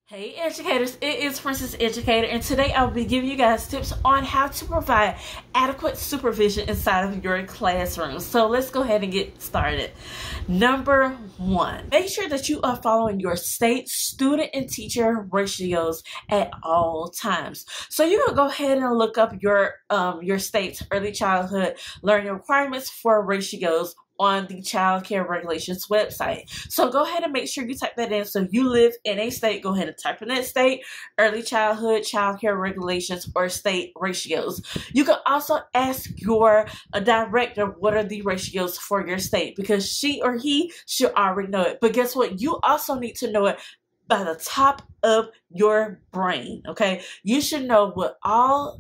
Hey educators, it is Princess Educator, and today I will be giving you guys tips on how to provide adequate supervision inside of your classroom. So let's go ahead and get started. Number one, make sure that you are following your state student and teacher ratios at all times. So you can go ahead and look up your state's early childhood learning requirements for ratios on the Childcare regulations website. So go ahead and make sure you type that in. So you live in a state, go ahead and type in that state, early childhood, childcare regulations, or state ratios. You can also ask your director what are the ratios for your state, because she or he should already know it. But guess what? You also need to know it by the top of your brain, okay? You should know what all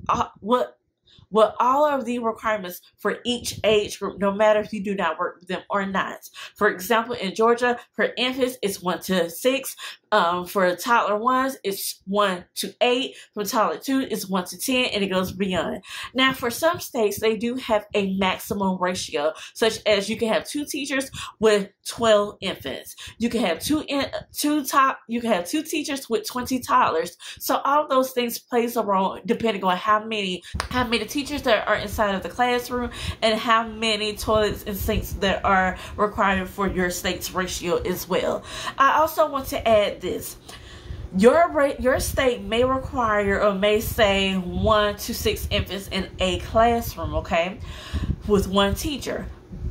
of the requirements for each age group, no matter if you do not work with them or not. For example, in Georgia, for infants, it's 1 to 6. For toddler 1s, it's 1 to 8. For toddler 2, it's 1 to 10, and it goes beyond. Now, for some states, they do have a maximum ratio, such as you can have 2 teachers with 12 infants. You can have two teachers with 20 toddlers. So all of those things plays a role depending on how many teachers that are inside of the classroom and how many toilets and sinks that are required for your state's ratio as well. I also want to add this. Your state may require or may say 1 to 6 infants in a classroom, okay, with 1 teacher.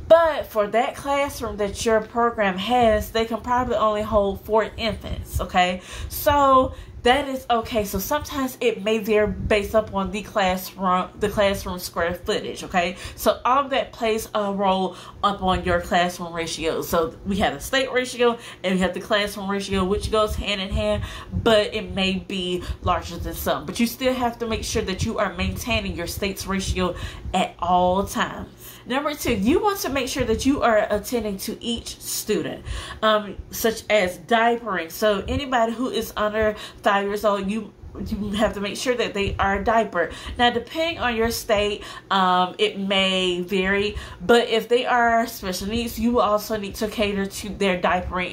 But for that classroom that your program has, they can probably only hold 4 infants, okay? So that is okay. So sometimes it may vary based upon the classroom square footage, okay? So all of that plays a role upon your classroom ratio. So we have the state ratio and we have the classroom ratio, which goes hand in hand, but it may be larger than some. But you still have to make sure that you are maintaining your state's ratio at all times. Number 2, you want to make sure that you are attending to each student, such as diapering. So anybody who is under 5 years old, you have to make sure that they are diapered. Now, depending on your state, it may vary, but if they are special needs, you also need to cater to their diapering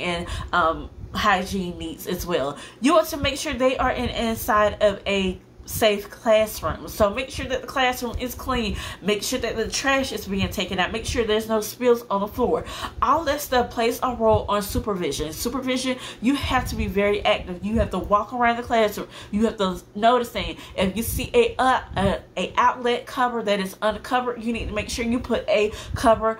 and hygiene needs as well. You want to make sure they are inside of a safe classroom. So make sure that the classroom is clean. Make sure that the trash is being taken out. Make sure there's no spills on the floor. All that stuff plays a role on supervision. Supervision, you have to be very active. You have to walk around the classroom. You have to noticing if you see a outlet cover that is uncovered, you need to make sure you put a cover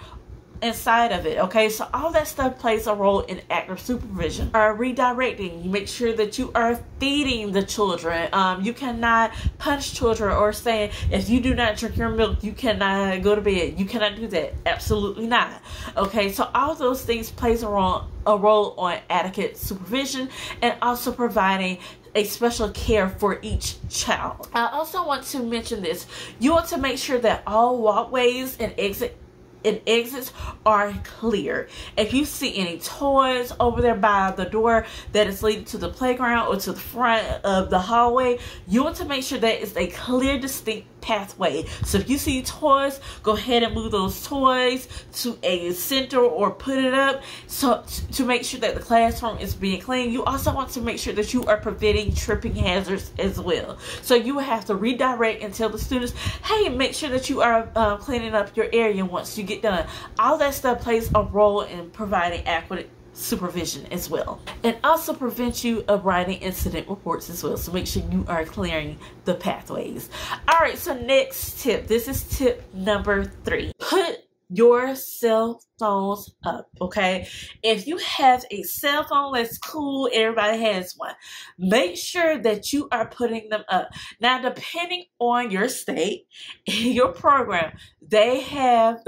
inside of it, okay? So all that stuff plays a role in active supervision. Redirecting, you make sure that you are feeding the children. You cannot punish children or say if you do not drink your milk, you cannot go to bed. You cannot do that. Absolutely not. Okay, so all those things plays a role on adequate supervision and also providing a special care for each child. I also want to mention this. You want to make sure that all walkways and exits are clear. If you see any toys over there by the door that is leading to the playground or to the front of the hallway, you want to make sure that it's a clear, distinct pathway. So if you see toys, go ahead and move those toys to a center or put it up so to make sure that the classroom is being clean. You also want to make sure that you are preventing tripping hazards as well. So you will have to redirect and tell the students, hey, make sure that you are cleaning up your area once you get done. All that stuff plays a role in providing adequate supervision as well, and also prevent you of writing incident reports as well. So make sure you are clearing the pathways. All right, so next tip, this is tip number 3. Put your cell phones up, okay? If you have a cell phone, that's cool. Everybody has one. Make sure that you are putting them up. Now, depending on your state, your program, they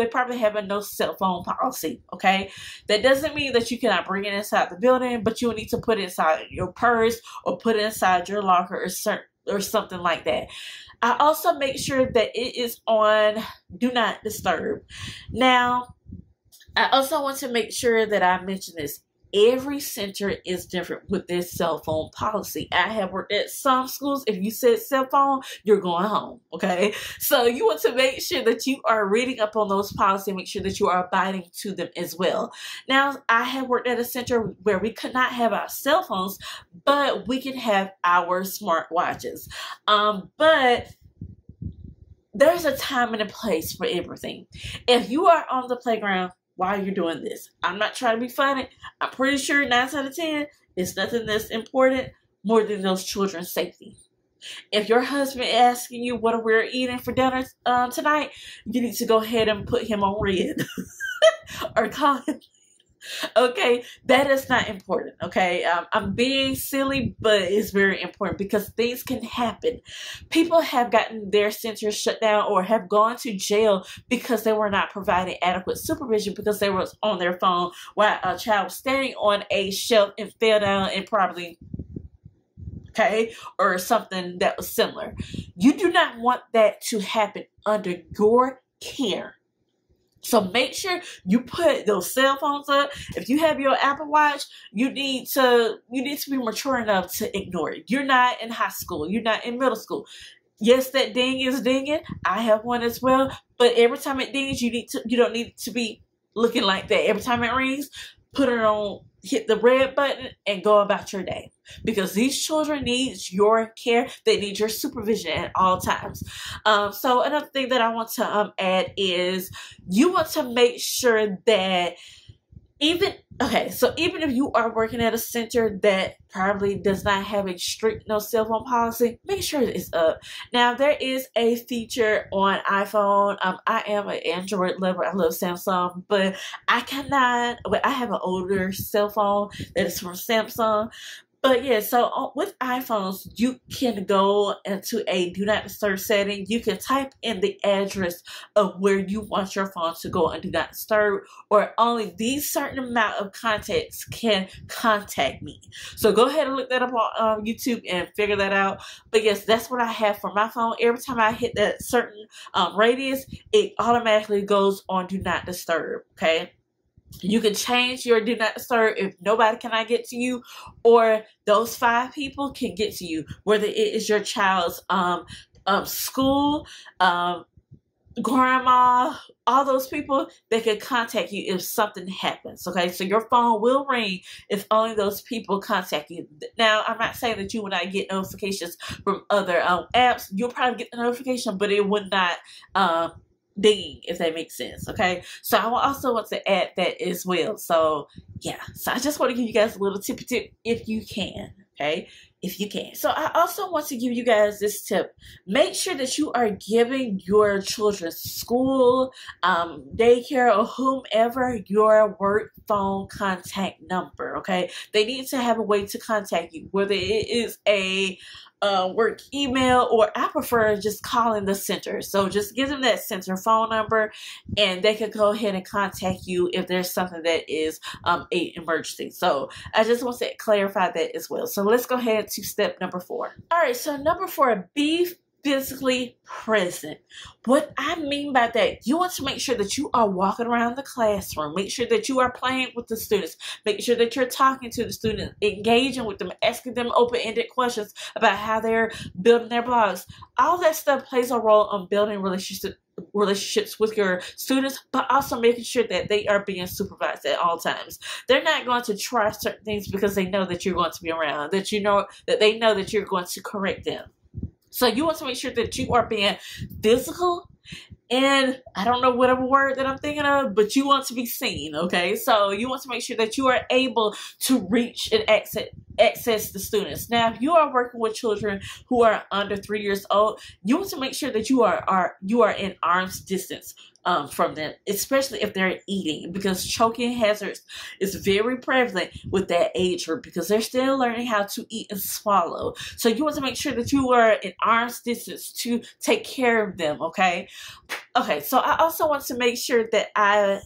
probably have a no cell phone policy, okay? That doesn't mean that you cannot bring it inside the building, but you will need to put it inside your purse or put it inside your locker or something like that. I also make sure that it is on do not disturb. Now, I also want to make sure that I mention this. every center is different with their cell phone policy. I have worked at some schools. If you said cell phone, you're going home. Okay. So you want to make sure that you are reading up on those policies, make sure that you are abiding to them as well. Now, I have worked at a center where we could not have our cell phones, but we can have our smartwatches. But there's a time and a place for everything. If you are on the playground while you're doing this, I'm not trying to be funny. I'm pretty sure 9 out of 10, it's nothing that's important more than those children's safety. If your husband is asking you what we're eating for dinner tonight, you need to go ahead and put him on red or call him. Okay, that is not important. Okay, I'm being silly, but it's very important because things can happen. People have gotten their centers shut down or have gone to jail because they were not providing adequate supervision because they were on their phone while a child was standing on a shelf and fell down and probably, okay, or something that was similar. You do not want that to happen under your care. So make sure you put those cell phones up. If you have your Apple Watch, you need to be mature enough to ignore it. You're not in high school. You're not in middle school. Yes, that ding is dinging. I have one as well. But every time it dings, you don't need to be looking like that. Every time it rings, put it on, hit the red button and go about your day. Because these children need your care. They need your supervision at all times. So another thing that I want to add is you want to make sure that even if you are working at a center that probably does not have a strict no cell phone policy, make sure it's up. Now, there is a feature on iPhone. I am an Android lover. I love Samsung, but I have an older cell phone that is from Samsung. But yeah, so with iPhones, you can go into a do not disturb setting. You can type in the address of where you want your phone to go and do not disturb, or only these certain amount of contacts can contact me. So go ahead and look that up on YouTube and figure that out. But yes, that's what I have for my phone. Every time I hit that certain radius, it automatically goes on do not disturb, okay? You can change your do not disturb if nobody cannot get to you, or those 5 people can get to you, whether it is your child's school, grandma, all those people, they can contact you if something happens. Okay, so your phone will ring if only those people contact you. Now, I'm not saying that you will not get notifications from other apps. You'll probably get the notification, but it would not ding, if that makes sense. Okay, so I also want to add that as well. So yeah, so I just want to give you guys a little tip if you can. Okay, if you can. So I also want to give you guys this tip. Make sure that you are giving your children's school, daycare, or whomever your work phone contact number. Okay, they need to have a way to contact you, whether it is a work email, or I prefer just calling the center. So just give them that center phone number and they can go ahead and contact you if there's something that is an emergency. So I just want to clarify that as well. So let's go ahead to step number 4. All right, so number 4, be physically present. What I mean by that, you want to make sure that you are walking around the classroom. Make sure that you are playing with the students. Make sure that you're talking to the students, engaging with them, asking them open-ended questions about how they're building their blogs. All that stuff plays a role on building relationships with your students, but also making sure that they are being supervised at all times. They're not going to try certain things because they know that you're going to be around, that they know that you're going to correct them. So you want to make sure that you are being physical, and I don't know whatever word that I'm thinking of, but you want to be seen, okay? So you want to make sure that you are able to reach and access the students. Now, if you are working with children who are under 3 years old, you want to make sure that you are in arm's distance from them, especially if they're eating, because choking hazards is very prevalent with that age group because they're still learning how to eat and swallow. So you want to make sure that you are in arm's distance to take care of them, okay? Okay, so I also want to make sure that I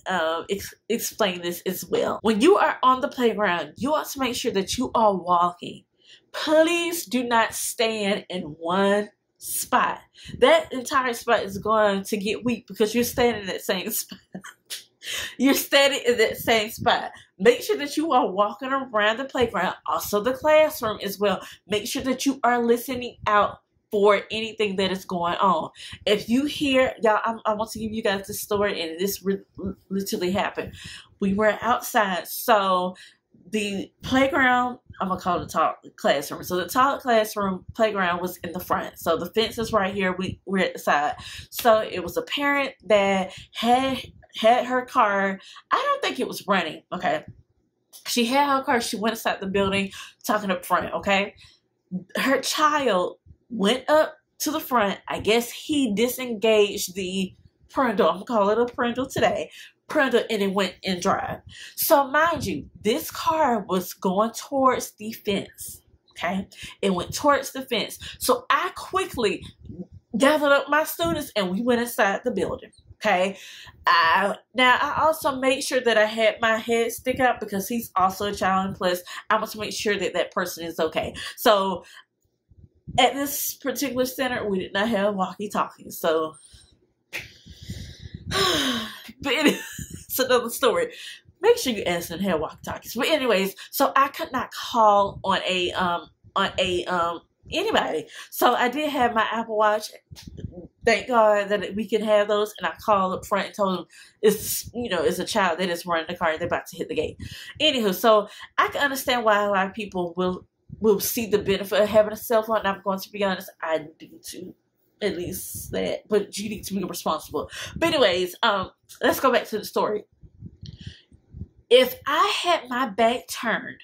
explain this as well. When you are on the playground, you want to make sure that you are walking. Please do not stand in one spot. That entire spot is going to get weak because you're standing in that same spot. You're standing in that same spot. Make sure that you are walking around the playground, also the classroom as well. Make sure that you are listening out for anything that is going on. If you hear, y'all, I want to give you guys this story, and this literally happened. We were outside, so the playground, I'm gonna call it the top classroom. So the top classroom playground was in the front. So the fence is right here. We're at the side. So it was a parent that had her car. I don't think it was running. Okay, she had her car. She went inside the building, talking up front. Okay, her child went up to the front. I guess he disengaged the parental. I'm gonna call it a parental today. Parental, and it went in drive. So mind you, this car was going towards the fence. Okay, it went towards the fence. So I quickly gathered up my students and we went inside the building. Okay, now I also made sure that I had my head stick out because he's also a child, and plus I want to make sure that that person is okay. So at this particular center, we did not have walkie-talkies. So, but it's another story. Make sure you ask them to have walkie-talkies. But anyways, so I could not call on anybody. So I did have my Apple Watch. Thank God that we can have those. And I called up front and told them it's a child that is running the car and they're about to hit the gate. Anywho, so I can understand why a lot of people will see the benefit of having a cell phone. And I'm going to be honest, I do too. At least that. But you need to be responsible. But anyways, let's go back to the story. If I had my back turned,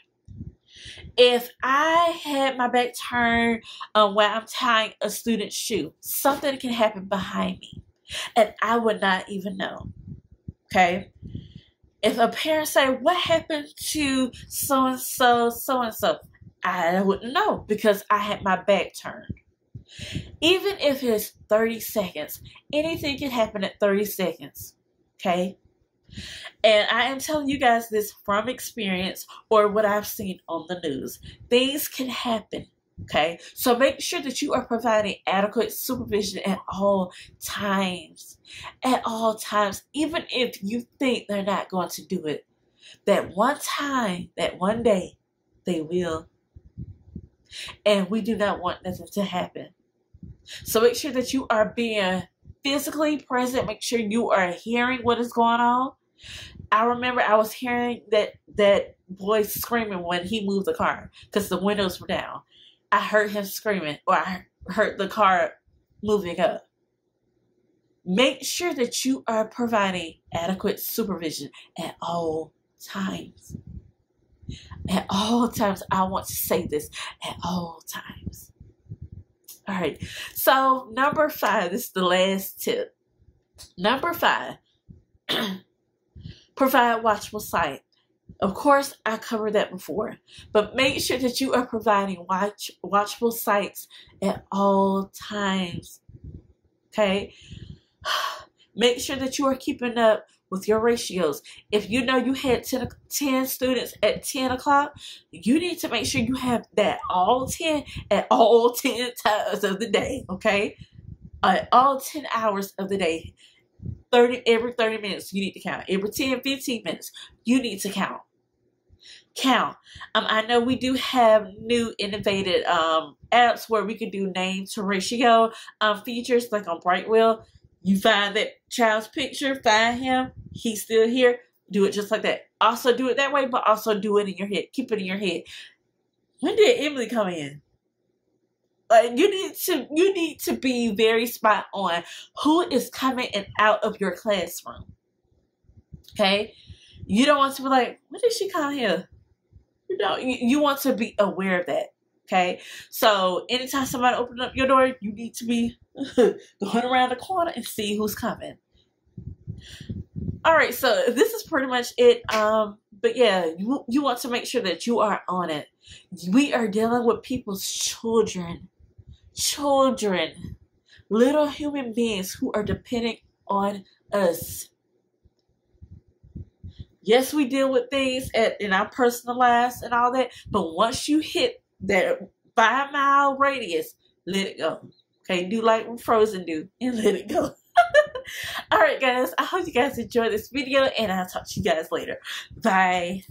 while I'm tying a student's shoe, something can happen behind me and I would not even know. Okay? If a parent say, what happened to so-and-so, so-and-so, I wouldn't know because I had my back turned. Even if it's 30 seconds, anything can happen at 30 seconds. Okay? And I am telling you guys this from experience or what I've seen on the news. Things can happen, okay? So make sure that you are providing adequate supervision at all times. At all times, even if you think they're not going to do it. That one time, that one day, they will. And we do not want nothing to happen. So make sure that you are being physically present. Make sure you are hearing what is going on. I remember I was hearing that boy screaming when he moved the car because the windows were down. I heard him screaming, or I heard the car moving up. Make sure that you are providing adequate supervision at all times. At all times. I want to say this. At all times. All right. So number 5, this is the last tip. Number 5. Provide watchable sight. Of course, I covered that before, but make sure that you are providing watchable sights at all times. Okay? Make sure that you are keeping up with your ratios. If you know you had 10 students at 10 o'clock, you need to make sure you have that all 10 at all 10 times of the day. Okay? All 10 hours of the day. Every 30 minutes, you need to count. Every 10, 15 minutes, you need to count. I know we do have new innovative apps where we can do name to ratio features, like on Brightwell. You find that child's picture, find him, he's still here, do it just like that. Also do it that way, but also do it in your head. Keep it in your head. When did Emily come in? You need to be very spot on who is coming and out of your classroom. Okay? You don't want to be like, when did she come here? You want to be aware of that. Okay? So anytime somebody opens up your door, you need to be going around the corner and see who's coming. All right, so this is pretty much it. But yeah, you want to make sure that you are on it. We are dealing with people's children, little human beings who are depending on us. Yes, we deal with things in our personal lives and all that, but once you hit that 5-mile radius, let it go. Okay, do like Frozen do and let it go. Alright guys, I hope you guys enjoyed this video, and I'll talk to you guys later. Bye.